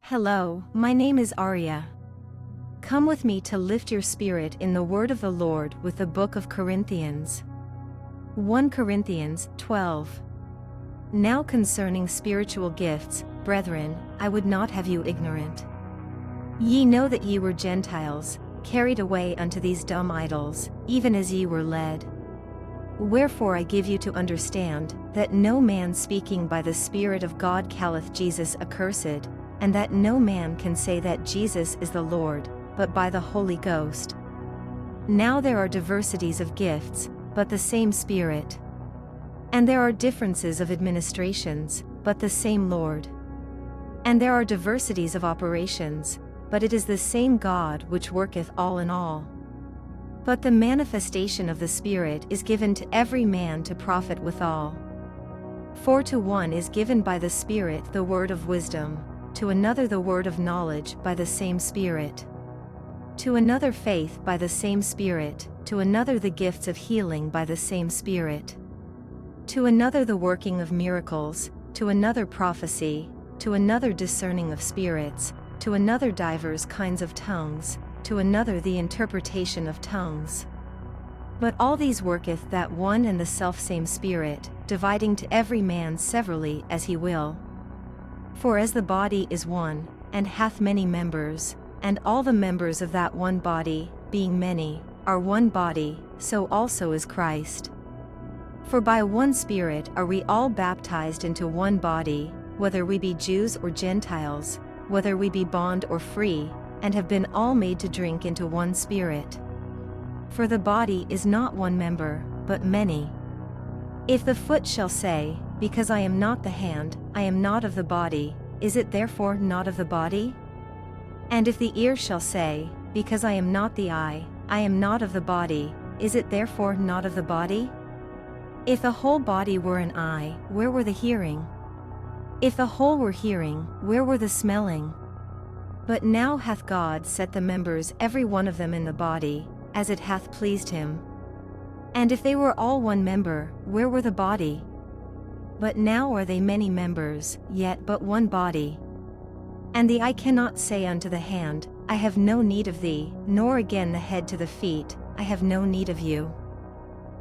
Hello, my name is Arya. Come with me to lift your spirit in the word of the Lord with the book of Corinthians. 1 Corinthians 12. Now concerning spiritual gifts, brethren, I would not have you ignorant. Ye know that ye were Gentiles, carried away unto these dumb idols, even as ye were led. Wherefore I give you to understand, that no man speaking by the Spirit of God calleth Jesus accursed, and that no man can say that Jesus is the Lord, but by the Holy Ghost. Now there are diversities of gifts, but the same Spirit. And there are differences of administrations, but the same Lord. And there are diversities of operations, but it is the same God which worketh all in all. But the manifestation of the Spirit is given to every man to profit withal. For to one is given by the Spirit the word of wisdom, to another the word of knowledge by the same Spirit. To another faith by the same Spirit, to another the gifts of healing by the same Spirit. To another the working of miracles, to another prophecy, to another discerning of spirits, to another divers kinds of tongues, to another the interpretation of tongues. But all these worketh that one and the selfsame Spirit, dividing to every man severally as he will. For as the body is one, and hath many members, and all the members of that one body, being many, are one body, so also is Christ. For by one Spirit are we all baptized into one body, whether we be Jews or Gentiles, whether we be bond or free, and have been all made to drink into one Spirit. For the body is not one member, but many. If the foot shall say, because I am not the hand, I am not of the body, is it therefore not of the body? And if the ear shall say, because I am not the eye, I am not of the body, is it therefore not of the body? If the whole body were an eye, where were the hearing? If the whole were hearing, where were the smelling? But now hath God set the members every one of them in the body, as it hath pleased him. And if they were all one member, where were the body? But now are they many members, yet but one body. And the eye cannot say unto the hand, I have no need of thee, nor again the head to the feet, I have no need of you.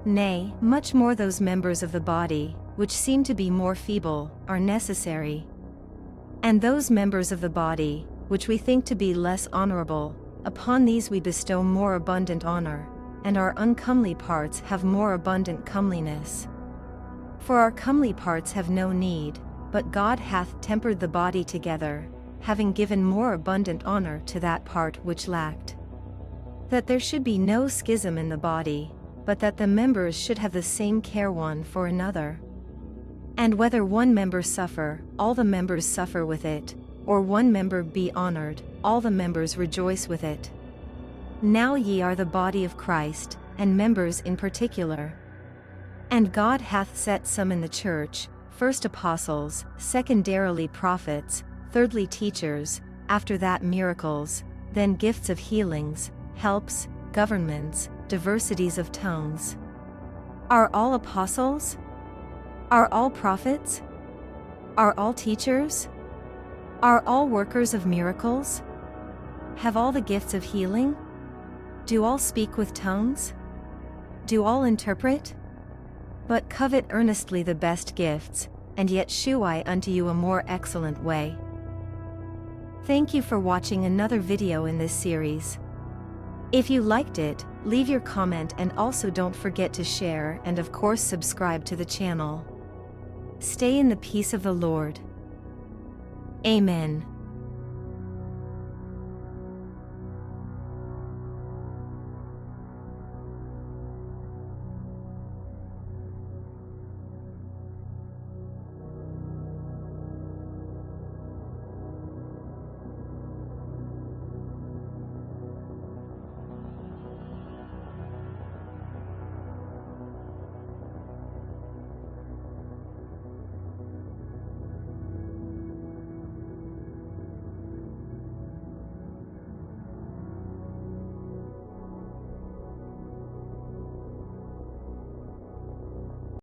Nay, much more those members of the body, which seem to be more feeble, are necessary. And those members of the body, which we think to be less honorable, upon these we bestow more abundant honor, and our uncomely parts have more abundant comeliness. For our comely parts have no need, but God hath tempered the body together, having given more abundant honor to that part which lacked. That there should be no schism in the body, but that the members should have the same care one for another. And whether one member suffer, all the members suffer with it, or one member be honored, all the members rejoice with it. Now ye are the body of Christ, and members in particular. And God hath set some in the church, first apostles, secondarily prophets, thirdly teachers, after that miracles, then gifts of healings, helps, governments, diversities of tongues. Are all apostles? Are all prophets? Are all teachers? Are all workers of miracles? Have all the gifts of healing? Do all speak with tongues? Do all interpret? But covet earnestly the best gifts, and yet shew I unto you a more excellent way. Thank you for watching another video in this series. If you liked it, leave your comment and also don't forget to share and of course subscribe to the channel. Stay in the peace of the Lord. Amen.